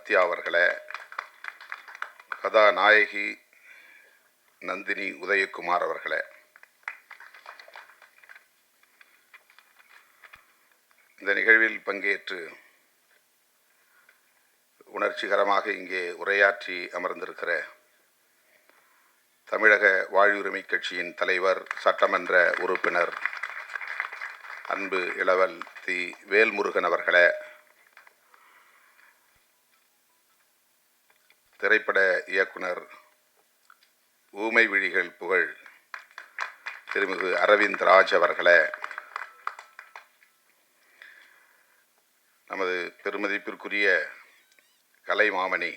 சத்யா அவர்களே, கதாநாயகி நந்தினி உதயகுமார் அவர்களே, இந்த நிகழ்வில் பங்கேற்று உணர்ச்சிகரமாக இங்கே உரையாற்றி அமர்ந்திருக்கிற தமிழக வாழ்வுரிமை கட்சியின் தலைவர், சட்டமன்ற உறுப்பினர் அன்பு இளவல் தி வேல்முருகன் அவர்களே, திரைப்பட இயக்குனர் ஊமை விழிகள் புகழ் திருமிகு அரவிந்த் ராஜ் அவர்களே, நமது பெருமதிப்பிற்குரிய கலைமாமணி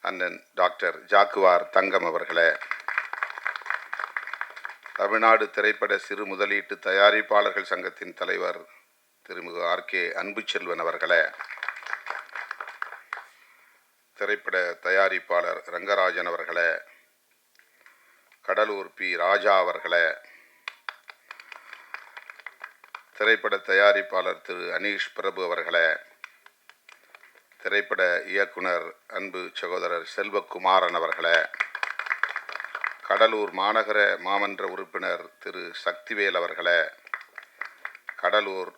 அண்ணன் டாக்டர் ஜாக்குவார் தங்கம் அவர்களே, தமிழ்நாடு திரைப்பட சிறு முதலீட்டு தயாரிப்பாளர்கள் சங்கத்தின் தலைவர் திருமிகு ஆர்.கே. அன்புச்செல்வன் அவர்களே, திரைப்பட தயாரிப்பாளர் ரங்கராஜன் அவர்களே, கடலூர் பி. ராஜா அவர்களே, திரைப்பட தயாரிப்பாளர் திரு அனீஷ் பிரபு அவர்களே, திரைப்பட இயக்குனர் அன்பு சகோதரர் செல்வகுமாரன் அவர்களே, கடலூர் மாநகர மாமன்ற உறுப்பினர் திரு சக்திவேல் அவர்களே, கடலூர்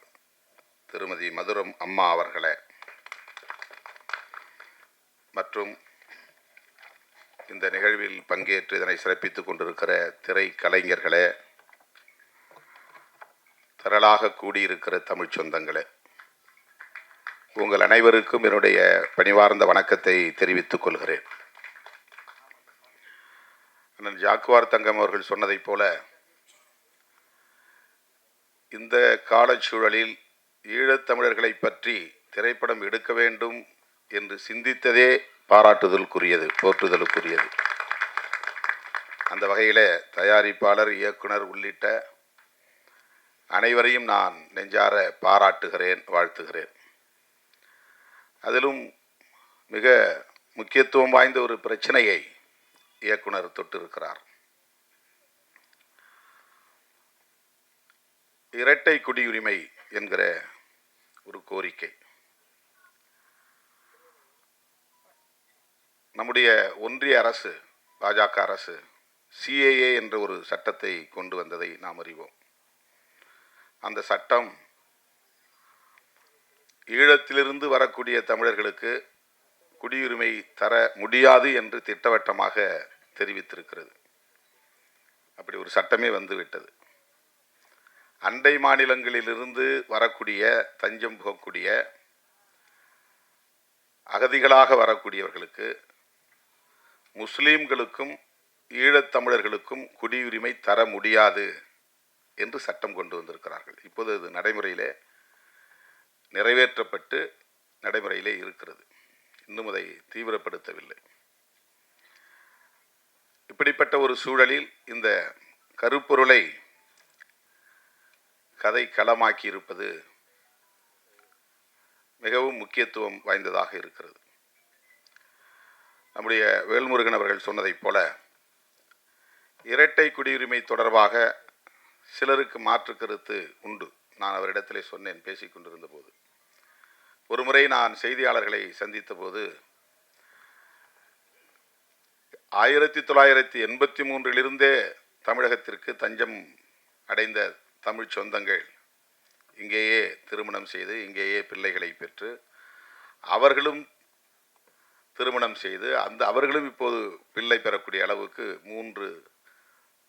திருமதி மதுரம் அம்மா அவர்களே, மற்றும் இந்த நிகழ்வில் பங்கேற்று இதனை சிறப்பித்துக் கொண்டிருக்கிற திரை கலைஞர்களே, திரளாக கூடியிருக்கிற தமிழ் சொந்தங்களே, உங்கள் அனைவருக்கும் என்னுடைய பணிவார்ந்த வணக்கத்தை தெரிவித்துக் கொள்கிறேன். அண்ணன் ஜாக்குவார் தங்கம் அவர்கள் சொன்னதைப் போல, இந்த காலச்சூழலில் ஈழத்தமிழர்களை பற்றி திரைப்படம் எடுக்க வேண்டும் என்று சிந்தித்ததே பாராட்டுதலுக்குரியது, போற்றுதலுக்குரியது. அந்த வகையில் தயாரிப்பாளர், இயக்குனர் உள்ளிட்ட அனைவரையும் நான் நெஞ்சார பாராட்டுகிறேன், வாழ்த்துகிறேன். அதிலும் மிக முக்கியத்துவம் வாய்ந்த ஒரு பிரச்சனையை இயக்குனர் தொட்டிருக்கிறார். இரட்டை குடியுரிமை என்கிற ஒரு கோரிக்கை. நம்முடைய ஒன்றிய அரசு, பாஜக அரசு சிஏஏ என்ற ஒரு சட்டத்தை கொண்டு வந்ததை நாம் அறிவோம். அந்த சட்டம் ஈழத்திலிருந்து வரக்கூடிய தமிழர்களுக்கு குடியுரிமை தர முடியாது என்று திட்டவட்டமாக தெரிவித்திருக்கிறது. அப்படி ஒரு சட்டமே வந்துவிட்டது. அண்டை மாநிலங்களிலிருந்து வரக்கூடிய, தஞ்சம் புகக்கூடிய, அகதிகளாக வரக்கூடியவர்களுக்கு, முஸ்லீம்களுக்கும் ஈழத்தமிழர்களுக்கும் குடியுரிமை தர முடியாது என்று சட்டம் கொண்டு வந்திருக்கிறார்கள். இப்போது அது நடைமுறையிலே நிறைவேற்றப்பட்டு நடைமுறையிலே இருக்கிறது. இன்னும் அதை தீவிரப்படுத்தவில்லை. இப்படிப்பட்ட ஒரு சூழலில் இந்த கருப்பொருளை கதை களமாக்கி இருப்பது மிகவும் முக்கியத்துவம் வாய்ந்ததாக இருக்கிறது. நம்முடைய வேல்முருகன் அவர்கள் சொன்னதைப் போல, இரட்டை குடியுரிமை தொடர்பாக சிலருக்கு மாற்று கருத்து உண்டு. நான் அவரிடத்திலே சொன்னேன், பேசிக்கொண்டிருந்த போது. ஒரு முறை நான் செய்தியாளர்களை சந்தித்த போது, 1983 தமிழகத்திற்கு தஞ்சம் அடைந்த தமிழ் சொந்தங்கள் இங்கேயே திருமணம் செய்து, இங்கேயே பிள்ளைகளை பெற்று, அவர்களும் திருமணம் செய்து, அவர்களும் இப்போது பிள்ளை பெறக்கூடிய அளவுக்கு 3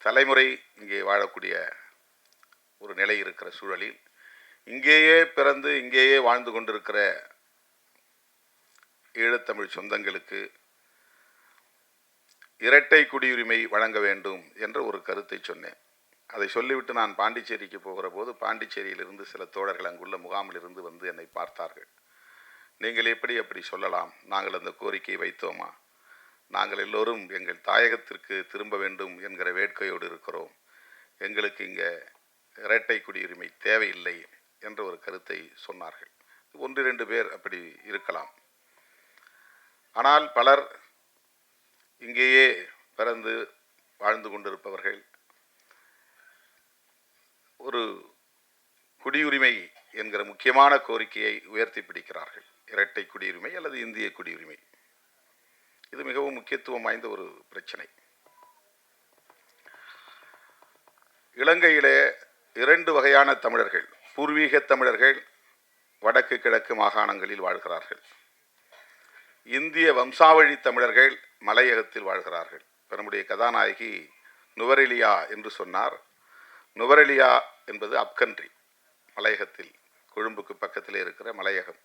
தலைமுறை இங்கே வாழக்கூடிய ஒரு நிலை இருக்கிற சூழலில், இங்கேயே பிறந்து இங்கேயே வாழ்ந்து கொண்டிருக்கிற ஈழத்தமிழ் சொந்தங்களுக்கு இரட்டை குடியுரிமை வழங்க வேண்டும் என்ற ஒரு கருத்தை சொன்னேன். அதை சொல்லிவிட்டு நான் பாண்டிச்சேரிக்கு போகிற போது, பாண்டிச்சேரியிலிருந்து சில தோழர்கள் அங்குள்ள முகாமில் இருந்து வந்து என்னை பார்த்தார்கள். நீங்கள் எப்படி அப்படி சொல்லலாம்? நாங்கள் அந்த கோரிக்கையை வைத்தோமா? நாங்கள் எல்லோரும் எங்கள் தாயகத்திற்கு திரும்ப வேண்டும் என்கிற வேட்கையோடு இருக்கிறோம். எங்களுக்கு இங்கே இரட்டை குடியுரிமை தேவையில்லை என்ற ஒரு கருத்தை சொன்னார்கள். 1-2 பேர் அப்படி இருக்கலாம். ஆனால் பலர் இங்கேயே பிறந்து வாழ்ந்து கொண்டிருப்பவர்கள் ஒரு குடியுரிமை என்கிற முக்கியமான கோரிக்கையை உயர்த்தி பிடிக்கிறார்கள். இரட்டை குடியுரிமை அல்லது இந்திய குடியுரிமை. இது மிகவும் முக்கியத்துவம் வாய்ந்த ஒரு பிரச்சனை. இலங்கையிலே 2 வகையான தமிழர்கள், பூர்வீக தமிழர்கள் வடக்கு கிழக்கு மாகாணங்களில் வாழ்கிறார்கள். இந்திய வம்சாவழி தமிழர்கள் மலையகத்தில் வாழ்கிறார்கள். இப்போ நம்முடைய கதாநாயகி நுவரெலியா என்று சொன்னார். நுவரெலியா என்பது அப்கண்ட்ரி, மலையகத்தில், கொழும்புக்கு பக்கத்தில் இருக்கிற மலையகம்,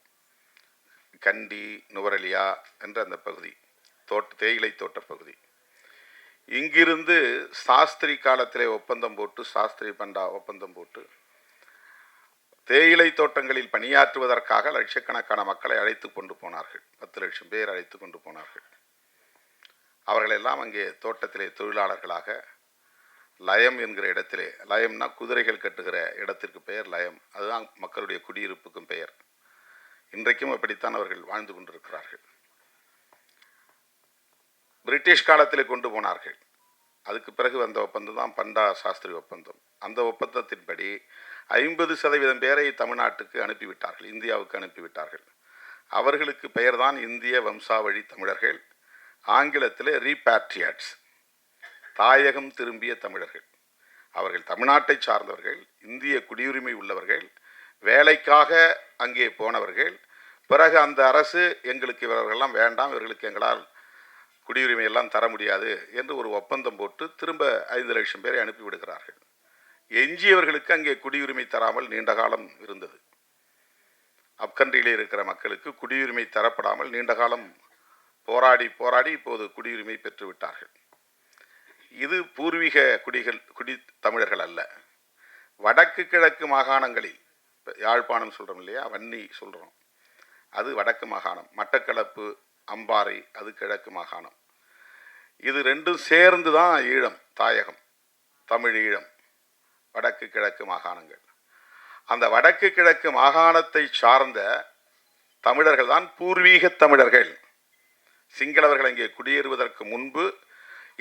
கண்டி நுவரெலியா என்ற அந்த பகுதி, தேயிலை தோட்ட பகுதி. இங்கிருந்து சாஸ்திரி காலத்திலே ஒப்பந்தம் போட்டு, சாஸ்திரி பண்டா ஒப்பந்தம் போட்டு தேயிலை தோட்டங்களில் பணியாற்றுவதற்காக லட்சக்கணக்கான மக்களை அழைத்து கொண்டு போனார்கள். 10 லட்சம் பேர் அழைத்து கொண்டு போனார்கள். அவர்களெல்லாம் அங்கே தோட்டத்திலே தொழிலாளர்களாக லயம் என்கிற இடத்திலே, லயம்னா குதிரைகள் கட்டுகிற இடத்திற்கு பெயர் லயம், அதுதான் மக்களுடைய குடியிருப்புக்கும் பெயர். இன்றைக்கும் அப்படித்தான் அவர்கள் வாழ்ந்து கொண்டிருக்கிறார்கள். பிரிட்டிஷ் காலத்திலே கொண்டு போனார்கள். அதுக்கு பிறகு வந்த ஒப்பந்தம் தான் பண்டா சாஸ்திரி ஒப்பந்தம். அந்த ஒப்பந்தத்தின்படி 50% பேரை தமிழ்நாட்டுக்கு அனுப்பிவிட்டார்கள், இந்தியாவுக்கு அனுப்பிவிட்டார்கள். அவர்களுக்கு பெயர்தான் இந்திய வம்சாவழி தமிழர்கள். ஆங்கிலத்தில் ரீபேட்ரியாட்ஸ், தாயகம் திரும்பிய தமிழர்கள். அவர்கள் தமிழ்நாட்டை சார்ந்தவர்கள், இந்திய குடியுரிமை உள்ளவர்கள், வேலைக்காக அங்கே போனவர்கள். பிறகு அந்த அரசு எங்களுக்கு இவர்களெல்லாம் வேண்டாம், இவர்களுக்கு எங்களால் குடியுரிமை எல்லாம் தர முடியாது என்று ஒரு ஒப்பந்தம் போட்டு திரும்ப 5 லட்சம் பேரை அனுப்பிவிடுகிறார்கள். எஞ்சியவர்களுக்கு அங்கே குடியுரிமை தராமல் நீண்ட காலம் இருந்தது. அப்கண்ட்ரியிலே இருக்கிற மக்களுக்கு குடியுரிமை தரப்படாமல் நீண்ட காலம் போராடி போராடி இப்போது குடியுரிமை பெற்றுவிட்டார்கள். இது பூர்வீக குடி தமிழர்கள் அல்ல. வடக்கு கிழக்கு மாகாணங்களில், யாழ்ப்பாணம் சொல்கிறோம் இல்லையா, வன்னி சொல்கிறோம், அது வடக்கு மாகாணம். மட்டக்களப்பு, அம்பாறை, அது கிழக்கு மாகாணம். இது ரெண்டும் சேர்ந்து தான் ஈழம், தாயகம், தமிழ் ஈழம், வடக்கு கிழக்கு மாகாணங்கள். அந்த வடக்கு கிழக்கு மாகாணத்தை சார்ந்த தமிழர்கள் தான் பூர்வீக தமிழர்கள். சிங்களவர்கள் அங்கே குடியேறுவதற்கு முன்பு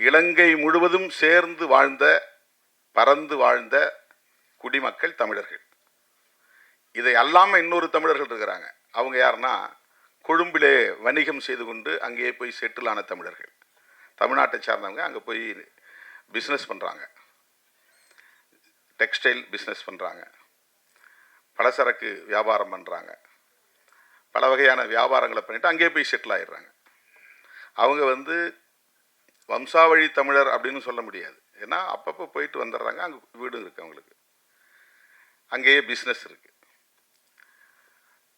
இலங்கை முழுவதும் சேர்ந்து வாழ்ந்த, பறந்து வாழ்ந்த குடிமக்கள் தமிழர்கள். இதை அல்லாமல் இன்னொரு தமிழர்கள் இருக்கிறாங்க. அவங்க யாருன்னா, கொழும்பிலே வணிகம் செய்து கொண்டு அங்கேயே போய் செட்டில் ஆன தமிழர்கள். தமிழ்நாட்டை சார்ந்தவங்க அங்கே போய் பிஸ்னஸ் பண்ணுறாங்க, டெக்ஸ்டைல் பிஸ்னஸ் பண்ணுறாங்க, பலசரக்கு வியாபாரம் பண்ணுறாங்க, பல வகையான வியாபாரங்களை பண்ணிவிட்டு அங்கேயே போய் செட்டில் ஆகிடுறாங்க. அவங்க வம்சாவழி தமிழர் அப்படின்னு சொல்ல முடியாது. ஏன்னா அப்பப்போ போயிட்டு வந்துடுறாங்க, அங்கே வீடும் இருக்குது, அவங்களுக்கு அங்கேயே பிஸ்னஸ் இருக்குது.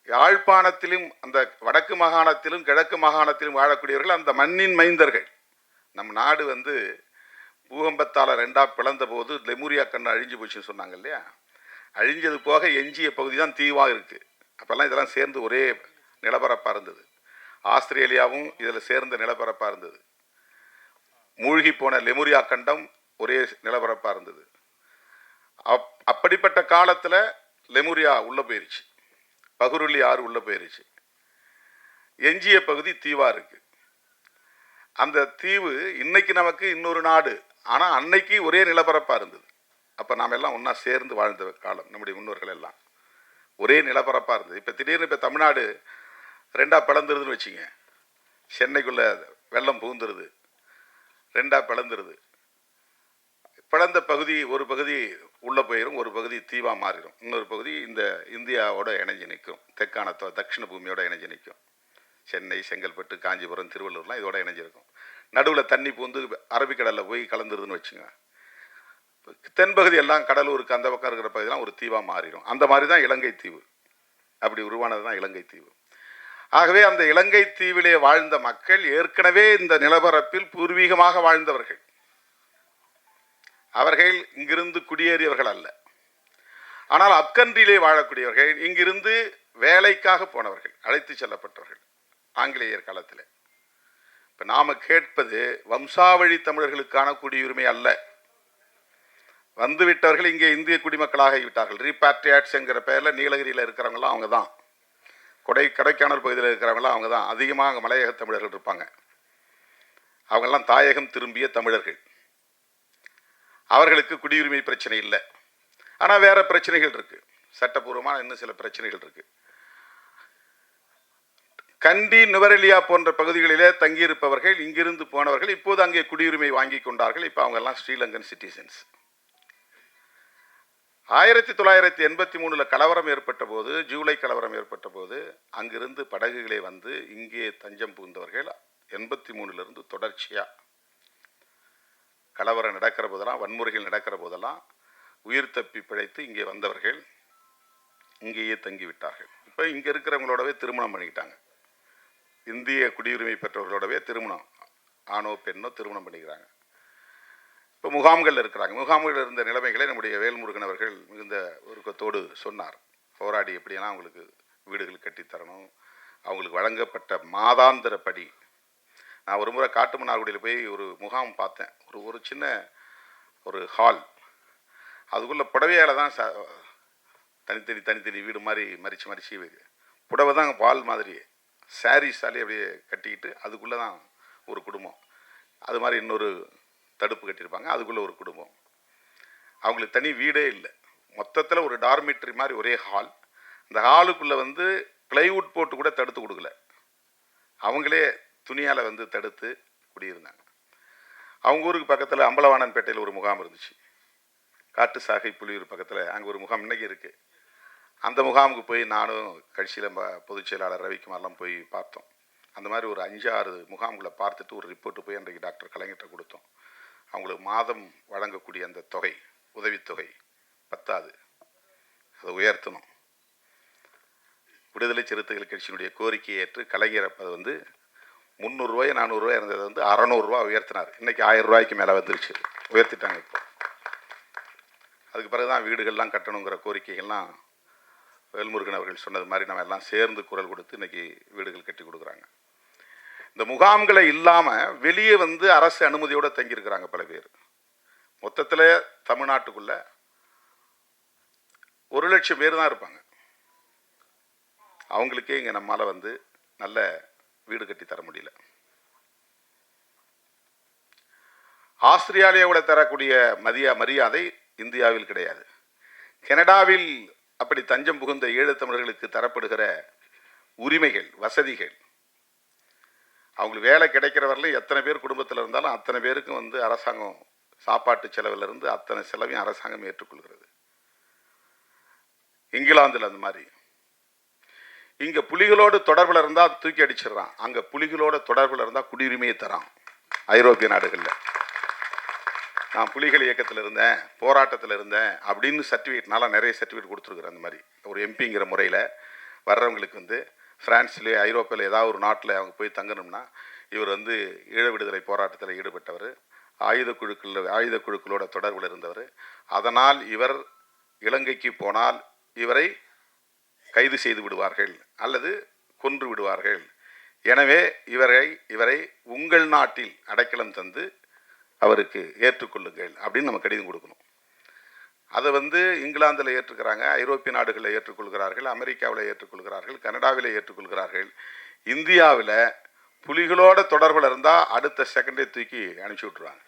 யாழ்ப்பாணத்திலும் அந்த வடக்கு மாகாணத்திலும் கிழக்கு மாகாணத்திலும் வாழக்கூடியவர்கள் அந்த மண்ணின் மைந்தர்கள். நம் நாடு பூகம்பத்தால் 2ஆக பிளந்த போது லெமுரியா கண்ணு அழிஞ்சு போச்சுன்னு சொன்னாங்க இல்லையா, அழிஞ்சது போக எஞ்சிய பகுதி தான் தீவாக இருக்குது. அப்போல்லாம் இதெல்லாம் சேர்ந்து ஒரே நிலப்பரப்பாக இருந்தது. ஆஸ்திரேலியாவும் இதில் சேர்ந்த நிலப்பரப்பாக இருந்தது. மூழ்கி போன லெமுரியா கண்டம் ஒரே நிலப்பரப்பாக இருந்தது. அப்படிப்பட்ட காலத்தில் லெமுரியா உள்ளே போயிருச்சு, பகுருளி ஆறு உள்ளே போயிருச்சு, எஞ்சிய பகுதி தீவாக இருக்குது. அந்த தீவு இன்னைக்கு நமக்கு இன்னொரு நாடு, ஆனால் அன்னைக்கு ஒரே நிலப்பரப்பாக இருந்தது. அப்போ நாம் எல்லாம் ஒன்றா சேர்ந்து வாழ்ந்த காலம், நம்முடைய முன்னோர்கள் எல்லாம் ஒரே நிலப்பரப்பாக இருந்தது. இப்போ திடீர்னு இப்போ தமிழ்நாடு 2ஆக பிளந்துருதுன்னு வச்சுங்க, சென்னைக்குள்ளே வெள்ளம் புகுந்துருது, 2ஆக பிளந்துருது. பிளந்த பகுதி ஒரு பகுதி உள்ளே போயிடும், ஒரு பகுதி தீவாக மாறிடும், இன்னொரு பகுதி இந்த இந்தியாவோட இணைஞ்சு நிற்கும், தெற்கான தட்சிண பூமியோட இணைஞ்சு நிற்கும். சென்னை, செங்கல்பட்டு, காஞ்சிபுரம், திருவள்ளூர்லாம் இதோட இணைஞ்சிருக்கும். நடுவில் தண்ணி பூந்து அரபிக்கடலில் போய் கலந்துருதுன்னு வச்சுங்க, தென்பகுதி எல்லாம் கடலூருக்கு அந்த பக்கம் இருக்கிற பகுதியெல்லாம் ஒரு தீவாக மாறிடும். அந்த மாதிரி தான் இலங்கை தீவு, அப்படி உருவானது தான் இலங்கை தீவு. ஆகவே அந்த இலங்கை தீவிலே வாழ்ந்த மக்கள் ஏற்கனவே இந்த நிலப்பரப்பில் பூர்வீகமாக வாழ்ந்தவர்கள். அவர்கள் இங்கிருந்து குடியேறியவர்கள் அல்ல. ஆனால் அப்கண்ட்ரியிலே வாழக்கூடியவர்கள் இங்கிருந்து வேலைக்காக போனவர்கள், அழைத்து செல்லப்பட்டவர்கள் ஆங்கிலேயர் காலத்தில். இப்போ நாம் கேட்பது வம்சாவழி தமிழர்களுக்கான குடியுரிமை அல்ல. வந்துவிட்டவர்கள் இங்கே இந்திய குடிமக்களாக விட்டார்கள். ரீபேட்ரியாட்ஸ் என்கிற பெயரில் நீலகிரியில் இருக்கிறவங்களாம் அவங்க தான், கொடைக்கானல் பகுதியில் இருக்கிறவங்களாம் அவங்க தான். அதிகமாக அங்கே மலையக தமிழர்கள் இருப்பாங்க. அவங்கெல்லாம் தாயகம் திரும்பிய தமிழர்கள். அவர்களுக்கு குடியுரிமை பிரச்சனை இல்லை. ஆனால் வேறு பிரச்சனைகள் இருக்குது, சட்டப்பூர்வமான இன்னும் சில பிரச்சனைகள் இருக்குது. கண்டி, நுவரெலியா போன்ற பகுதிகளிலே தங்கியிருப்பவர்கள், இங்கிருந்து போனவர்கள் இப்போது அங்கே குடியுரிமை வாங்கி கொண்டார்கள். இப்போ அவங்க எல்லாம் ஸ்ரீலங்கன் சிட்டிசன்ஸ். 1983 கலவரம் ஏற்பட்ட போது, ஜூலை கலவரம் ஏற்பட்ட போது, அங்கிருந்து படகுகளே வந்து இங்கே தஞ்சம் புகுந்தவர்கள் 83 தொடர்ச்சியா கலவரம் நடக்கிற போதெல்லாம், வன்முறைகள் நடக்கிற போதெல்லாம் உயிர் தப்பி பிழைத்து இங்கே வந்தவர்கள் இங்கேயே தங்கிவிட்டார்கள். இப்போ இங்கே இருக்கிறவங்களோடவே திருமணம் பண்ணிக்கிட்டாங்க. இந்திய குடியுரிமை பெற்றவர்களோடவே திருமணம், ஆணோ பெண்ணோ திருமணம் பண்ணிக்கிறாங்க. இப்போ முகாம்கள் இருக்கிறாங்க. முகாம்கள் இருந்த நிலைமைகளை நம்முடைய வேல்முருகன் அவர்கள் மிகுந்த உருக்கத்தோடு சொன்னார். போராடி எப்படியெல்லாம் அவங்களுக்கு வீடுகள் கட்டித்தரணும், அவங்களுக்கு வழங்கப்பட்ட மாதாந்திர படி. நான் ஒரு முறை காட்டுமன்னார்குடியில் போய் ஒரு முகாம் பார்த்தேன். ஒரு சின்ன ஒரு ஹால், அதுக்குள்ளே புடவையால் தான் தனித்தனி வீடு மாதிரி மறித்து புடவை தான் வால் மாதிரி சாரீஸாலே அப்படியே கட்டிக்கிட்டு அதுக்குள்ளே தான் ஒரு குடும்பம். அது மாதிரி இன்னொரு தடுப்பு கட்டியிருப்பாங்க, அதுக்குள்ளே ஒரு குடும்பம். அவங்களுக்கு தனி வீடே இல்லை. மொத்தத்தில் ஒரு டார்மிட்ரி மாதிரி ஒரே ஹால். அந்த ஹாலுக்குள்ளே வந்து பிளைவுட் போட்டு கூட தடுத்து கொடுக்கல, அவங்களே துணியால் வந்து தடுத்து குடியிருந்தாங்க. அவங்க ஊருக்கு பக்கத்தில் அம்பலவாணன்பேட்டையில் ஒரு முகாம் இருந்துச்சு. காட்டு சாகை புலியூர் பக்கத்தில் அங்கே ஒரு முகாம் இன்றைக்கி இருக்குது. அந்த முகாமுக்கு போய் நானும் கட்சியில் பொதுச் செயலாளர் ரவிக்குமார்லாம் போய் பார்த்தோம். அந்த மாதிரி ஒரு 5-6 முகாம்களை பார்த்துட்டு ஒரு ரிப்போர்ட்டு போய் அன்றைக்கு டாக்டர் கலைஞர்கிட்ட கொடுத்தோம். அவங்களுக்கு மாதம் வழங்கக்கூடிய அந்த தொகை, உதவித்தொகை பத்தாது, அதை உயர்த்தணும். விடுதலை சிறுத்தைகள் கட்சியினுடைய கோரிக்கையை ஏற்று கலைஞர் அது வந்து 300 ரூபாய் 400 ரூபாய் இருந்தது வந்து 600 ரூபா உயர்த்தினார். இன்றைக்கி 1000 ரூபாய்க்கு மேலே வந்துருச்சு, உயர்த்திட்டாங்க. இப்போ அதுக்கு பிறகு தான் வீடுகள்லாம் கட்டணுங்கிற கோரிக்கைகள்லாம் வேல்முருகன் அவர்கள் சொன்னது மாதிரி நம்ம எல்லாம் சேர்ந்து குரல் கொடுத்து இன்றைக்கி வீடுகள் கட்டி கொடுக்குறாங்க. இந்த முகாம்களை இல்லாமல் வெளியே வந்து அரசு அனுமதியோடு தங்கியிருக்கிறாங்க பல பேர். மொத்தத்தில் தமிழ்நாட்டுக்குள்ள 1,00,000 பேர் தான் இருப்பாங்க. அவங்களுக்கே இங்கே நம்மளால் வந்து நல்ல வீடு கட்டி தர முடியல. ஆஸ்திரேலியாவோட தரக்கூடிய மரியாதை இந்தியாவில் கிடையாது. கனடாவில் அப்படி தஞ்சம் புகுந்த ஈழத்தமிழர்களுக்கு தரப்படுகிற உரிமைகள், வசதிகள், அவங்களுக்கு வேலை கிடைக்கிற வரலையும் எத்தனை பேர் குடும்பத்தில் இருந்தாலும் அத்தனை பேருக்கும் வந்து அரசாங்கம் சாப்பாட்டு செலவிலிருந்து அத்தனை செலவையும் அரசாங்கம் ஏற்றுக்கொள்கிறது. இங்கிலாந்தில் அந்த மாதிரி. இங்கே புலிகளோடு தொடர்பில் இருந்தால் தூக்கி அடிச்சிடறான், அங்கே புலிகளோட தொடர்பில் இருந்தால் குடியுரிமையை தரான். ஐரோப்பிய நாடுகளில் நான் புலிகள் இயக்கத்தில் இருந்தேன், போராட்டத்தில் இருந்தேன் அப்படின்னு சர்டிஃபிகேட்னால நிறைய சர்டிஃபிகேட் கொடுத்துருக்குறேன். அந்த மாதிரி ஒரு எம்பிங்கிற முறையில் வர்றவங்களுக்கு வந்து ஃப்ரான்ஸ்லேயே ஐரோப்பியில் ஏதாவது ஒரு நாட்டில் அவங்க போய் தங்கணும்னா, இவர் வந்து ஈழ விடுதலை போராட்டத்தில் ஈடுபட்டவர், ஆயுத குழுக்களோட தொடர்பில் இருந்தவர், அதனால் இவர் இலங்கைக்கு போனால் இவரை கைது செய்து விடுவார்கள் அல்லது கொன்று விடுவார்கள், எனவே இவரை உங்கள் நாட்டில் அடைக்கலம் தந்து அவருக்கு ஏற்றுக்கொள்ளுங்கள் அப்படின்னு நம்ம கடிதம் கொடுக்கணும். அதை வந்து இங்கிலாந்தில் ஏற்றுக்கிறாங்க, ஐரோப்பிய நாடுகளில் ஏற்றுக்கொள்கிறார்கள், அமெரிக்காவில் ஏற்றுக்கொள்கிறார்கள், கனடாவில் ஏற்றுக்கொள்கிறார்கள். இந்தியாவில் புலிகளோட தொடர்பில் இருந்தால் அடுத்த செகண்டே தூக்கி அனுப்பிச்சி விட்ருவாங்க.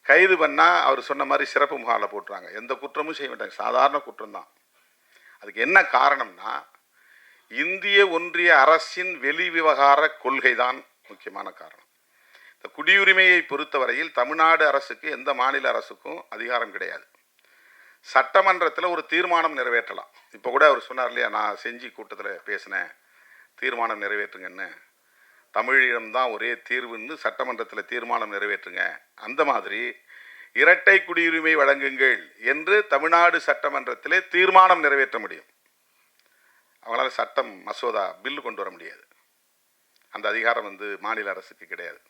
கைது பண்ணால் அவர் சொன்ன மாதிரி சிறப்பு முகாமில் போட்டுறாங்க. எந்த குற்றமும் செய்ய மாட்டாங்க, சாதாரண குற்றம்தான். அதுக்கு என்ன காரணம்னா, இந்திய ஒன்றிய அரசின் வெளி விவகார கொள்கை தான் முக்கியமான காரணம். இந்த குடியுரிமையை பொறுத்தவரையில் தமிழ்நாடு அரசுக்கு எந்த மாநில அரசுக்கும் அதிகாரம் கிடையாது. சட்டமன்றத்தில் ஒரு தீர்மானம் நிறைவேற்றலாம். இப்போ கூட அவர் சொன்னார் இல்லையா, நான் செஞ்சி கூட்டத்தில் பேசினேன், தீர்மானம் நிறைவேற்றுங்கன்னு, தமிழிடம்தான் ஒரே தீர்வுன்னு சட்டமன்றத்தில் தீர்மானம் நிறைவேற்றுங்க. அந்த மாதிரி இரட்டை குடியுரிமை வழங்குங்கள் என்று தமிழ்நாடு சட்டமன்றத்திலே தீர்மானம் நிறைவேற்ற முடியும். அவங்களால சட்டம் மசோதா பில்லு கொண்டு வர முடியாது. அந்த அதிகாரம் வந்து மாநில அரசுக்கு கிடையாது,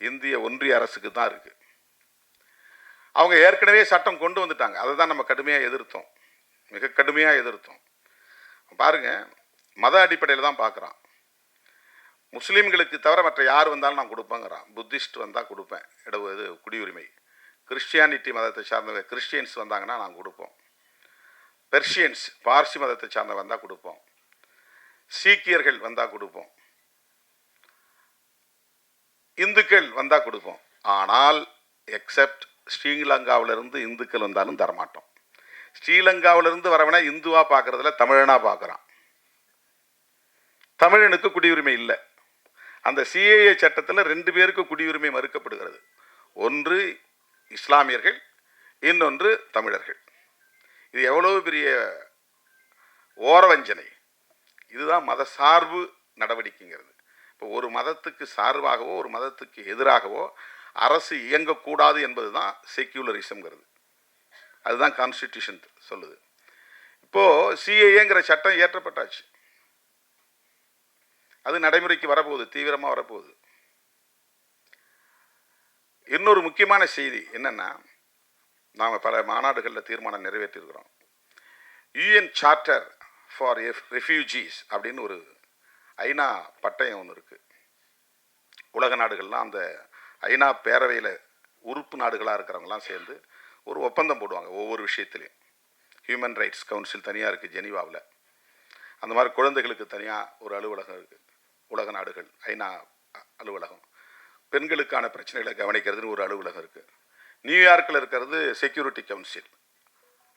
இந்திய ஒன்றிய அரசுக்கு தான் இருக்குது. அவங்க ஏற்கனவே சட்டம் கொண்டு வந்துட்டாங்க, அதை தான் நம்ம கடுமையாக எதிர்த்தோம், மிக கடுமையாக எதிர்த்தோம். பாருங்கள், மத அடிப்படையில் தான் பார்க்குறான். முஸ்லீம்களுக்கு தவிர மற்ற யார் வந்தாலும் நான் கொடுப்பேங்கிறான். புத்திஸ்ட் வந்தால் கொடுப்பேன் இது குடியுரிமை. கிறிஸ்டியானிட்டி மதத்தை சார்ந்த கிறிஸ்டியன்ஸ் வந்தாங்கன்னா நான் கொடுப்போம். பெர்ஷியன்ஸ் பார்சி மதத்தை சார்ந்த வந்தால் கொடுப்போம். சீக்கியர்கள் வந்தால் கொடுப்போம். இந்துக்கள் வந்தால் கொடுப்போம். ஆனால் எக்ஸப்ட் ஸ்ரீலங்காவிலிருந்து இந்துக்கள் வந்தாலும் தரமாட்டோம். ஸ்ரீலங்காவிலிருந்து வரவனா இந்துவாக பார்க்குறதுல தமிழனாக பார்க்குறான். தமிழனுக்கு குடியுரிமை இல்லை. அந்த சிஏஏ சட்டத்தில் 2 பேருக்கு குடியுரிமை மறுக்கப்படுகிறது. ஒன்று இஸ்லாமியர்கள், இன்னொன்று தமிழர்கள். இது எவ்வளவு பெரிய ஓரவஞ்சனை! இதுதான் மத சார்பு நடவடிக்கைங்கிறது. இப்போ ஒரு மதத்துக்கு சார்பாகவோ ஒரு மதத்துக்கு எதிராகவோ அரசு இயங்கக்கூடாது என்பது தான் செக்யூலரிசம்ங்கிறது. அதுதான் கான்ஸ்டிடியூஷன் சொல்லுது. இப்போது சிஏஏங்கிற சட்டம் இயற்றப்பட்டாச்சு. அது நடைமுறைக்கு வரப்போகுது, தீவிரமாக வரப்போகுது. இன்னொரு முக்கியமான செய்தி என்னென்னா, நாம் பல மாநாடுகளில் தீர்மானம் நிறைவேற்றியிருக்கிறோம். யூஎன் சார்ட்டர் ஃபார் ரெஃப்யூஜீஸ் அப்படின்னு ஒரு ஐநா பட்டயம் ஒன்று இருக்குது. உலக நாடுகள்லாம் அந்த ஐநா பேரவையில் உறுப்பு நாடுகளாக இருக்கிறவங்கலாம் சேர்ந்து ஒரு ஒப்பந்தம் போடுவாங்க ஒவ்வொரு விஷயத்துலையும். ஹியூமன் ரைட்ஸ் கவுன்சில் தனியாக இருக்குது ஜெனீவாவில். அந்த மாதிரி குழந்தைகளுக்கு தனியாக ஒரு அலுவலகம் இருக்குது. உலக நாடுகள் ஐநா அலுவலகம். பெண்களுக்கான பிரச்சனைகளை கவனிக்கிறதுன்னு ஒரு அலுவலகம் இருக்குது. நியூயார்க்கில் இருக்கிறது செக்யூரிட்டி கவுன்சில்.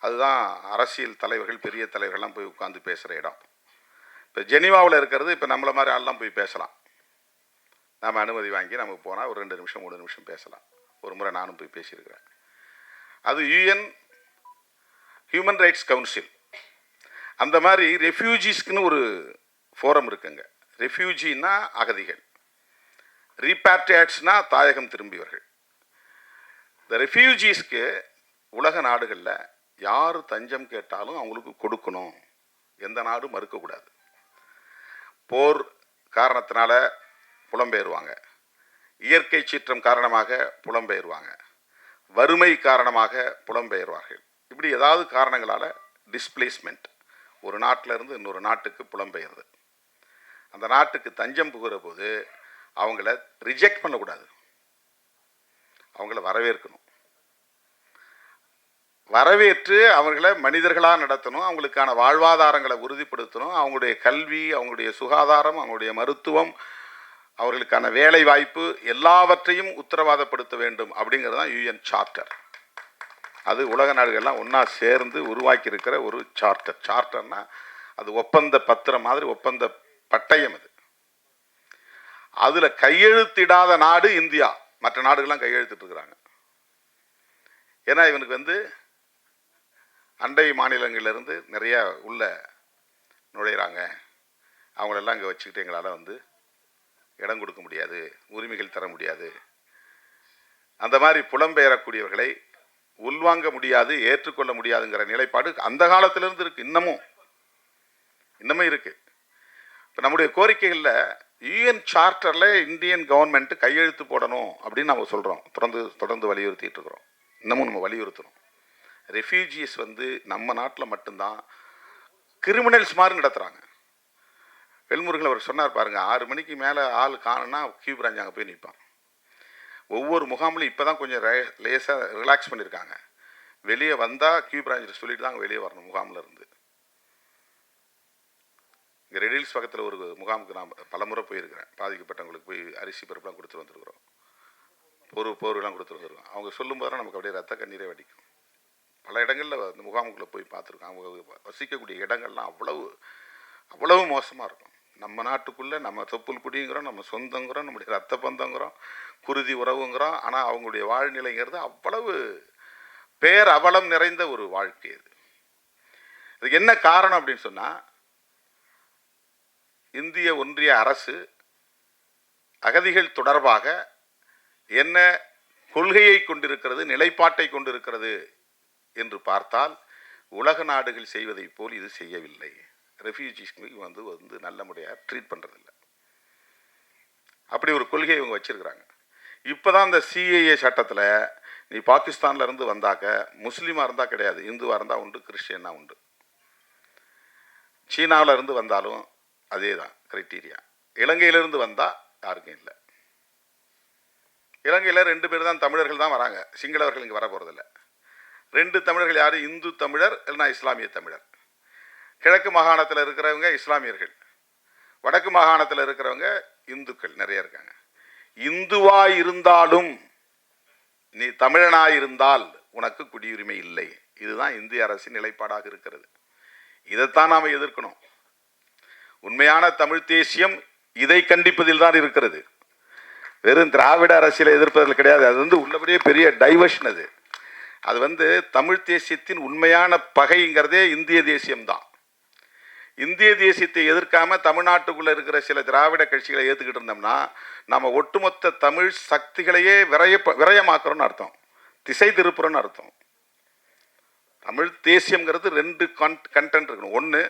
அதுதான் அரசியல் தலைவர்கள், பெரிய தலைவர்கள்லாம் போய் உட்காந்து பேசுகிற இடம். இப்போ ஜெனீவாவில் இருக்கிறது இப்போ நம்மளை மாதிரி ஆள்லாம் போய் பேசலாம். நாம் அனுமதி வாங்கி நமக்கு போனால் ஒரு 2 நிமிஷம் 3 நிமிஷம் பேசலாம். ஒரு முறை நானும் போய் பேசியிருக்கிறேன். அது யூஎன் ஹியூமன் ரைட்ஸ் கவுன்சில். அந்த மாதிரி ரெஃப்யூஜிஸ்க்குன்னு ஒரு ஃபோரம் இருக்குங்க. ரெஃப்யூஜின்னா அகதிகள், ரீபேட்ரியாட்ஸ்னா தாயகம் திரும்பியவர்கள். இந்த ரெஃப்யூஜிஸ்க்கு உலக நாடுகளில் யார் தஞ்சம் கேட்டாலும் அவங்களுக்கு கொடுக்கணும். எந்த நாடும் மறுக்கக்கூடாது. போர் காரணத்தினால புலம்பெயர்வாங்க, இயற்கை சீற்றம் காரணமாக புலம்பெயர்வாங்க, வறுமை காரணமாக புலம்பெயர்வார்கள். இப்படி ஏதாவது காரணங்களால் டிஸ்பிளேஸ்மெண்ட், ஒரு நாட்டில் இருந்து இன்னொரு நாட்டுக்கு புலம்பெயர்து. அந்த நாட்டுக்கு தஞ்சம் புகிற போது அவங்கள ரிஜெக்ட் பண்ணக்கூடாது, அவங்கள வரவேற்கணும். வரவேற்று அவர்களை மனிதர்களாக நடத்தணும். அவங்களுக்கான வாழ்வாதாரங்களை உறுதிப்படுத்தணும். அவங்களுடைய கல்வி, அவங்களுடைய சுகாதாரம், அவங்களுடைய மருத்துவம், அவர்களுக்கான வேலை வாய்ப்பு எல்லாவற்றையும் உத்தரவாதப்படுத்த வேண்டும். அப்படிங்கிறது தான் யூஎன் சார்ட்டர். அது உலக நாடுகள்லாம் ஒன்றா சேர்ந்து உருவாக்கி இருக்கிற ஒரு சார்ட்டர். சார்ட்டர்னா அது ஒப்பந்த பத்திரம் மாதிரி, ஒப்பந்த பட்டயம். அது அதில் கையெழுத்திடாத நாடு இந்தியா. மற்ற நாடுகள்லாம் கையெழுத்திட்டு இருக்கிறாங்க. ஏன்னா இவனுக்கு அண்டை மாநிலங்களிலிருந்து நிறைய உள்ள நுழையிறாங்க. அவங்களெல்லாம் இங்கே வச்சுக்கிட்டு எங்களால் இடம் கொடுக்க முடியாது, உரிமைகள் தர முடியாது. அந்த மாதிரி புலம்பெயரக்கூடியவர்களை உள்வாங்க முடியாது, ஏற்றுக்கொள்ள முடியாதுங்கிற நிலைப்பாடு அந்த காலத்திலிருந்து இருக்குது, இன்னமும் இருக்குது. இப்போ நம்முடைய கோரிக்கைகளில் யூஎன் சார்ட்டரில் இந்தியன் கவர்மெண்ட்டு கையெழுத்து போடணும் அப்படின்னு நம்ம சொல்கிறோம். தொடர்ந்து வலியுறுத்திட்டு இருக்கிறோம். இன்னமும் நம்ம வலியுறுத்தணும். ரெஃப்யூஜிஸ் நம்ம நாட்டில் மட்டும்தான் கிரிமினல்ஸ் மாதிரி நடத்துகிறாங்க. வெல்முருகன் அவர் சொன்னார் பாருங்க, 6 மணிக்கு மேலே ஆள் காணுன்னா கியூ பிரான்ச் அங்கே போய் நிற்பான். ஒவ்வொரு முகாம்லையும் இப்போ தான் கொஞ்சம் லேசாக ரிலாக்ஸ் பண்ணியிருக்காங்க. வெளியே வந்தால் கியூ பிரான்ச்சில் சொல்லிட்டு தான் வெளியே வரணும் முகாமில் இருந்து. இங்கே ரெடில்ஸ் பக்கத்தில் ஒரு முகாமுக்கு நான் பலமுறை போயிருக்கிறேன். பாதிக்கப்பட்டவங்களுக்கு போய் அரிசி பருப்புலாம் கொடுத்துட்டு வந்துருக்குறோம், போர்வெல்லாம் கொடுத்துட்டு வந்துருக்கோம். அவங்க சொல்லும்போது நமக்கு அப்படியே ரத்த கண்ணீரே வடிக்கும். பல இடங்களில் அந்த முகாமுக்குள்ளே போய் பார்த்துருக்கோம். அவங்க வசிக்கக்கூடிய இடங்கள்லாம் அவ்வளவு மோசமாக இருக்கும். நம்ம நாட்டுக்குள்ளே நம்ம தொப்புள் குடிங்கிறோம், நம்ம சொந்தங்கிறோம், நம்முடைய ரத்த பந்தங்கிறோம், குருதி உறவுங்கிறோம். ஆனால் அவங்களுடைய வாழ்நிலைங்கிறது அவ்வளவு பேரவலம் நிறைந்த ஒரு வாழ்க்கை. இதுக்கு என்ன காரணம் அப்படின்னு சொன்னால், இந்திய ஒன்றிய அரசு அகதிகள் தொடர்பாக என்ன கொள்கையை கொண்டிருக்கிறது, நிலைப்பாட்டை கொண்டிருக்கிறது என்று பார்த்தால் உலக நாடுகள் செய்வதை போல் இது செய்யவில்லை. ரெஃப்யூஜிஸ்க்கு நல்ல முறையாக ட்ரீட் பண்ணுறதில்ல. அப்படி ஒரு கொள்கையை இவங்க வச்சுருக்கிறாங்க. இப்போ தான் இந்த சிஏஏ சட்டத்தில் நீ பாகிஸ்தானில் இருந்து வந்தாக்க முஸ்லீமாக இருந்தால் கிடையாது, இந்துவாக இருந்தால் உண்டு, கிறிஸ்டியனாக உண்டு. சீனாவில் இருந்து வந்தாலும் அதே தான் க்ரைட்டீரியா. இலங்கையிலிருந்து வந்தால் யாருக்கும் இல்லை. இலங்கையில் 2 பேர் தான் தமிழர்கள் தான் வராங்க, சிங்களவர்கள் இங்கே வர போகிறதில்ல. 2 தமிழர்கள் யார்? இந்து தமிழர் இல்லைனா இஸ்லாமிய தமிழர். கிழக்கு மாகாணத்தில் இருக்கிறவங்க இஸ்லாமியர்கள், வடக்கு மாகாணத்தில் இருக்கிறவங்க இந்துக்கள் நிறைய இருக்காங்க. இந்துவாய் இருந்தாலும் நீ தமிழனாய் இருந்தால் உனக்கு குடியுரிமை இல்லை. இதுதான் இந்திய அரசின் நிலைப்பாடாக இருக்கிறது. இதைத்தான் நாம் எதிர்க்கணும். உண்மையான தமிழ் தேசியம் இதை கண்டிப்பதில் தான் இருக்கிறது. வெறும் திராவிட அரசியலை எதிர்ப்பதில் கிடையாது. அது வந்து உள்ளபடியே பெரிய டைவர்ஷன். அது தமிழ் தேசியத்தின் உண்மையான பகைங்கிறதே இந்திய தேசியம்தான். இந்திய தேசியத்தை எதிர்க்காம தமிழ்நாட்டுக்குள்ள இருக்கிற சில திராவிட கட்சிகளை ஏற்றுக்கிட்டு இருந்தோம்னா நம்ம ஒட்டுமொத்த தமிழ் சக்திகளையே விரயமாக்குறோம்னு அர்த்தம், திசை திருப்புறோம்னு அர்த்தம். தமிழ் தேசியம்ங்கிறது ரெண்டு கண்டென்ட் இருக்கணும். ஒன்று,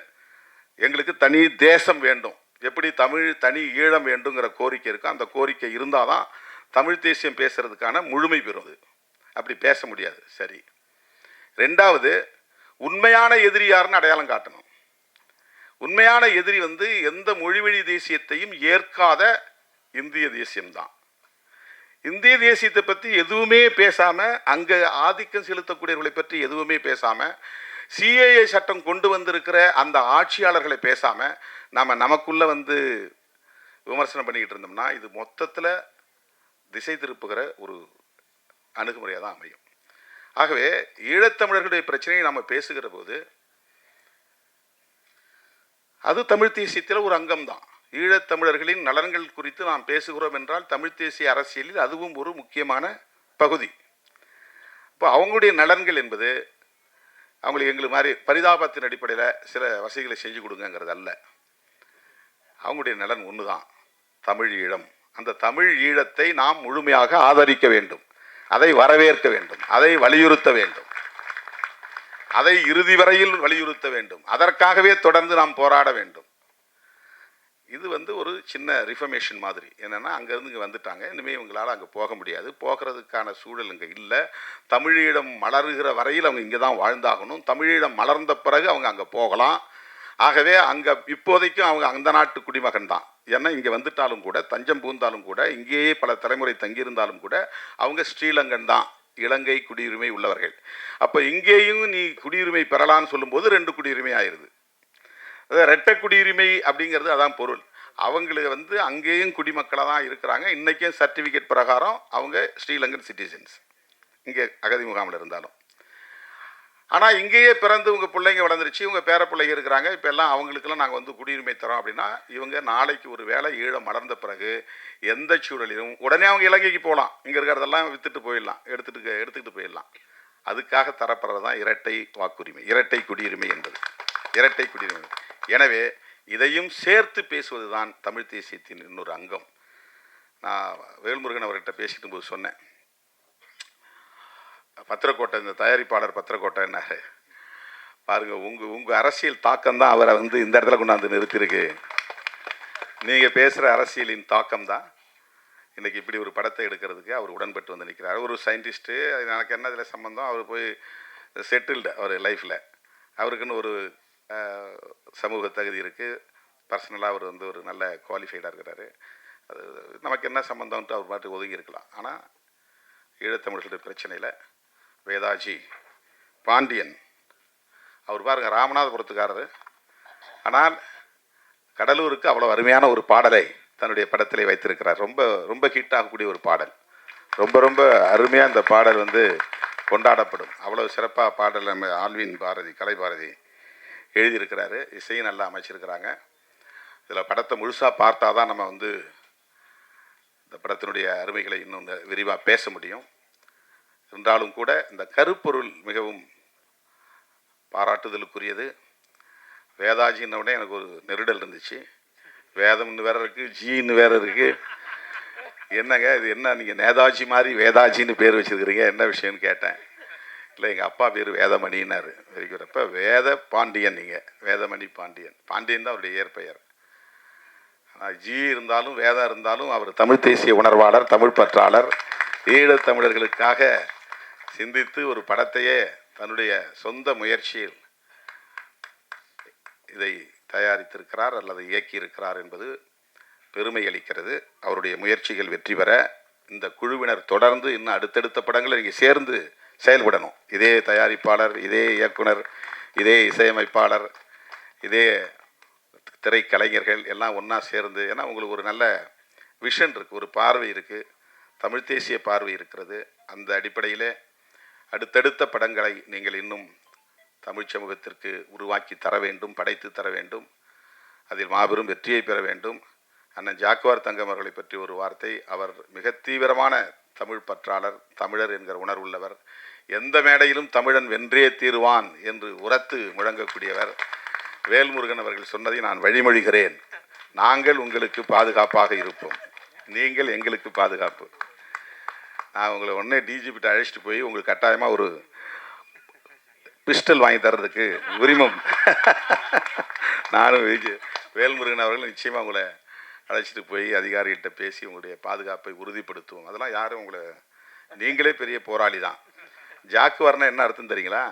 எங்களுக்கு தனி தேசம் வேண்டும், எப்படி தமிழ் தனி ஈழம் வேண்டுங்கிற கோரிக்கை இருக்கும். அந்த கோரிக்கை இருந்தால் தான் தமிழ் தேசியம் பேசுறதுக்கான முழுமை பெறுவது. அப்படி பேச முடியாது. சரி. ரெண்டாவது, உண்மையான எதிரி யாருன்னு அடையாளம் காட்டணும். உண்மையான எதிரி எந்த மொழிவழி தேசியத்தையும் ஏற்காத இந்திய தேசியம்தான். இந்திய தேசியத்தை பற்றி எதுவுமே பேசாம, அங்க ஆதிக்கம் செலுத்தக்கூடியவர்களை பற்றி எதுவுமே பேசாம, சிஏஏ சட்டம் கொண்டு வந்திருக்கிற அந்த ஆட்சியாளர்களை பேசாம நாம நமக்குள்ள விமர்சனம் பண்ணிக்கிட்டு இருந்தோம்னா இது மொத்தத்தில் திசை திருப்புகிற ஒரு அணுகுமுறையாக தான் அமையும். ஆகவே ஈழத்தமிழர்களுடைய பிரச்சனையை நாம் பேசுகிற போது அது தமிழ் தேசியத்தில் ஒரு அங்கம்தான். ஈழத்தமிழர்களின் நலன்கள் குறித்து நாம் பேசுகிறோம் என்றால் தமிழ் தேசிய அரசியலில் அதுவும் ஒரு முக்கியமான பகுதி. இப்போ அவங்களுடைய நலன்கள் என்பது அவங்களுக்கு எங்களுக்கு மாதிரி பரிதாபத்தின் அடிப்படையில் சில வசதிகளை செஞ்சு கொடுங்கிறது அல்ல. அவங்களுடைய நலன் ஒன்று தான், தமிழ் ஈழம். அந்த தமிழ் ஈழத்தை நாம் முழுமையாக ஆதரிக்க வேண்டும், அதை வரவேற்க வேண்டும், அதை வலியுறுத்த வேண்டும், அதை இறுதி வரையில் வலியுறுத்த வேண்டும். அதற்காகவே தொடர்ந்து நாம் போராட வேண்டும். இது ஒரு சின்ன ரிஃபர்மேஷன் மாதிரி. என்னென்னா, அங்கேருந்து இங்கே வந்துட்டாங்க, இனிமேல் இவங்களால் அங்கே போக முடியாது, போகிறதுக்கான சூழல் இங்கே இல்லை. தமிழீழம் மலருகிற வரையில் அவங்க இங்கே தான் வாழ்ந்தாகணும். தமிழீழம் மலர்ந்த பிறகு அவங்க அங்கே போகலாம். ஆகவே அங்கே இப்போதைக்கும் அவங்க அந்த நாட்டு குடிமகன் தான். ஏன்னா இங்கே வந்துட்டாலும் கூட, தஞ்சம் புகுந்தாலும் கூட, இங்கேயே பல தலைமுறை தங்கியிருந்தாலும் கூட அவங்க ஸ்ரீலங்கன் தான், இலங்கை குடியுரிமை உள்ளவர்கள். அப்போ இங்கேயும் நீ குடியுரிமை பெறலான்னு சொல்லும்போது ரெண்டு குடியுரிமை ஆயிடுது. ரெட்டை குடியுரிமை அப்படிங்கிறது அதான் பொருள். அவங்களுக்கு அங்கேயும் குடிமக்களாக தான் இருக்கிறாங்க. இன்றைக்கும் சர்டிஃபிகேட் பிரகாரம் அவங்க ஸ்ரீலங்கன் சிட்டிசன்ஸ், இங்கே அகதி முகாமில் இருந்தாலும். ஆனால் இங்கேயே பிறந்து உங்கள் பிள்ளைங்க வளர்ந்துருச்சு, உங்கள் பேர பிள்ளைங்க இருக்கிறாங்க, இப்போ எல்லாம் அவங்களுக்கெல்லாம் நாங்கள் குடியுரிமை தரோம் அப்படின்னா இவங்க நாளைக்கு ஒரு வேளை ஈழம் மலர்ந்த பிறகு எந்த சூழலிலும் உடனே அவங்க இலங்கைக்கு போகலாம். இங்கே இருக்கிறதெல்லாம் விற்றுட்டு போயிடலாம், எடுத்துக்கிட்டு போயிடலாம். அதுக்காக தரப்படுறது தான் இரட்டை வாக்குரிமை, இரட்டை குடியுரிமை என்பது, இரட்டை குடியுரிமை. எனவே இதையும் சேர்த்து பேசுவது தான் தமிழ் தேசியத்தின் இன்னொரு அங்கம். நான் வேல்முருகன் அவர்கிட்ட பேசிட்டு போது சொன்னேன், பத்திரக்கோட்டை, இந்த தயாரிப்பாளர் பத்திரக்கோட்டை என்னாரு பாருங்க, உங்கள் அரசியல் தாக்கம் தான் அவரை இந்த இடத்துல கொண்டாந்து நிறுத்திருக்கு. நீங்கள் பேசுகிற அரசியலின் தாக்கம் தான் இன்றைக்கி இப்படி ஒரு படத்தை எடுக்கிறதுக்கு அவர் உடன்பட்டு நிற்கிறார். ஒரு சயின்டிஸ்ட்டு, எனக்கு என்ன இதில் சம்மந்தம், அவர் போய் செட்டில்டு அவர் லைஃப்பில், அவருக்குன்னு ஒரு சமூக தகுதி இருக்குது, பர்சனலாக அவர் ஒரு நல்ல குவாலிஃபைடாக இருக்கிறாரு. அது நமக்கு என்ன சம்மந்தம்ன்ட்டு அவர் பாட்டு ஒதுங்கி இருக்கலாம். ஆனால் ஈழத்தமிழர்களுடைய பிரச்சனையில் வேதாஜி பாண்டியன் அவர் பாருங்க, ராமநாதபுரத்துக்காரர், ஆனால் கடலூருக்கு அவ்வளோ அருமையான ஒரு பாடலை தன்னுடைய படத்திலே வைத்திருக்கிறார். ரொம்ப ரொம்ப ஹிட் ஆகக்கூடிய ஒரு பாடல், ரொம்ப ரொம்ப அருமையாக இந்த பாடல் கொண்டாடப்படும். அவ்வளோ சிறப்பாக பாடல் நம்ம ஆல்வின் பாரதி, கலை பாரதி எழுதியிருக்கிறாரு, இசையும் நல்லா அமைச்சிருக்கிறாங்க. இதில் படத்தை முழுசாக பார்த்தா தான் நம்ம இந்த படத்தினுடைய அருமைகளை இன்னும் விரிவாக பேச முடியும். என்றாலும் கூட இந்த கருப்பொருள் மிகவும் பாராட்டுதலுக்குரியது. வேதாஜின்னோடனே எனக்கு ஒரு நெருடல் இருந்துச்சு. வேதம்னு வேற இருக்குது, ஜின்னு வேற இருக்குது. என்னங்க இது, என்ன நீங்கள் நேதாஜி மாதிரி வேதாஜின்னு பேர் வச்சுருக்கிறீங்க, என்ன விஷயம்னு கேட்டேன். இல்லை, எங்கள் அப்பா பேர் வேதமணின்னாரு. வெறிக்கிறப்ப வேத பாண்டியன், நீங்கள் வேதமணி பாண்டியன், பாண்டியன் தான் அவருடைய இயற்பெயர். ஆனால் ஜி இருந்தாலும் வேதம் இருந்தாலும் அவர் தமிழ் தேசிய உணர்வாளர், தமிழ் பற்றாளர், ஈழத்தமிழர்களுக்காக சிந்தித்து ஒரு படத்தையே தன்னுடைய சொந்த முயற்சியில் இதை தயாரித்திருக்கிறார் அல்லது இயக்கியிருக்கிறார் என்பது பெருமை அளிக்கிறது. அவருடைய முயற்சிகள் வெற்றி பெற இந்த குழுவினர் தொடர்ந்து இன்னும் அடுத்தடுத்த படங்களை நீங்கள் சேர்ந்து செயல்படணும். இதே தயாரிப்பாளர், இதே இயக்குனர், இதே இசையமைப்பாளர், இதே திரைக்கலைஞர்கள் எல்லாம் ஒன்றா சேர்ந்து, ஏன்னா உங்களுக்கு ஒரு நல்ல விஷன் இருக்குது, ஒரு பார்வை இருக்குது, தமிழ் தேசிய பார்வை இருக்கிறது. அந்த அடிப்படையில் அடுத்தடுத்த படங்களை நீங்கள் இன்னும் தமிழ் சமூகத்திற்கு உருவாக்கி தர வேண்டும், படைத்து தர வேண்டும். அதில் மாபெரும் வெற்றியை பெற வேண்டும். அண்ணன் ஜாக்குவார் தங்கம் அவர்களை பற்றி ஒரு வார்த்தை. அவர் மிக தீவிரமான தமிழ் பற்றாளர், தமிழர் என்கிற உணர்வுள்ளவர். எந்த மேடையிலும் தமிழன் வென்றே தீருவான் என்று உரத்து முழங்கக்கூடியவர். வேல்முருகன் அவர்கள் சொன்னதை நான் வழிமொழிகிறேன். நாங்கள் உங்களுக்கு பாதுகாப்பாக இருப்போம், நீங்கள் எங்களுக்கு பாதுகாப்பு. நான் உங்களை உடனே டிஜிபிட்ட அழைச்சிட்டு போய் உங்களுக்கு கட்டாயமாக ஒரு பிஸ்டல் வாங்கி தர்றதுக்கு உரிமம் நானும் வேல்முருகன் அவர்கள் நிச்சயமாக உங்களை அழைச்சிட்டு போய் அதிகாரிகிட்ட பேசி உங்களுடைய பாதுகாப்பை உறுதிப்படுத்துவோம். அதெல்லாம் யாரும் உங்களை, நீங்களே பெரிய போராளி தான். ஜாக்குவார்னா என்ன அர்த்தம் தெரியுங்களா?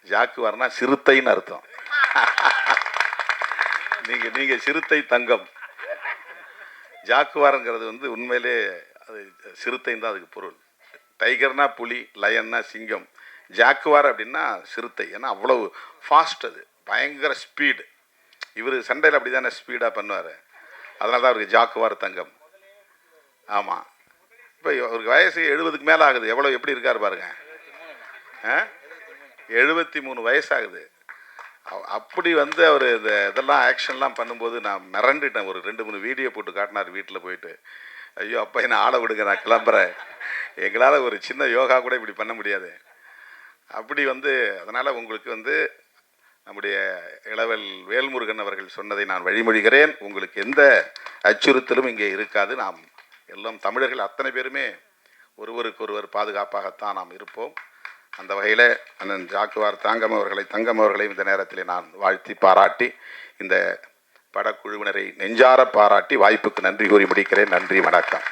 ஜாக்குவார்னா சிறுத்தைன்னு அர்த்தம். நீங்கள் சிறுத்தை தங்கம். ஜாக்குவாருங்கிறது வந்து உண்மையிலே அது சிறுத்தைன்னு தான் அதுக்கு பொருள். டைகர்னா புலி, லயன்னா சிங்கம். ஜாக்குவார் அப்படின்னா சிறுத்தை. ஏன்னா அவ்வளவு ஃபாஸ்ட், அது பயங்கர ஸ்பீடு. இவர் சண்டையில் அப்படி தானே ஸ்பீடாக பண்ணுவார். அதனால தான் அவருக்கு ஜாக்குவார் தங்கம். ஆமாம், இப்போ அவருக்கு வயசு 70க்கு மேலே ஆகுது. எப்படி இருக்கார் பாருங்க. 73 வயசாகுது. அப்படி வந்து அவர் இதெல்லாம் ஆக்ஷன்லாம் பண்ணும்போது நான் மிரண்டுட்டேன். ஒரு 2-3 வீடியோ போட்டு காட்டினார் வீட்டில் போயிட்டு. ஐயோ அப்பா என்ன ஆளை விடுங்க, நான் கிளம்புறேன், எங்களால் ஒரு சின்ன யோகா கூட இப்படி பண்ண முடியாது. அப்படி வந்து அதனால் உங்களுக்கு வந்து நம்முடைய இளவல் வேல்முருகன் அவர்கள் சொன்னதை நான் வழிமொழிகிறேன். உங்களுக்கு எந்த அச்சுறுத்தலும் இங்கே இருக்காது. நாம் எல்லாம் தமிழர்கள் அத்தனை பேருமே ஒருவருக்கொருவர் பாதுகாப்பாகத்தான் நாம் இருப்போம். அந்த வகையில் அண்ணன் ஜாக்குவார் தங்கம் அவர்களை இந்த நேரத்தில் நான் வாழ்த்தி பாராட்டி, இந்த படக்குழுவினரை நெஞ்சார பாராட்டி வாய்ப்புக்கு நன்றி கூறி முடிக்கிறேன். நன்றி, வணக்கம்.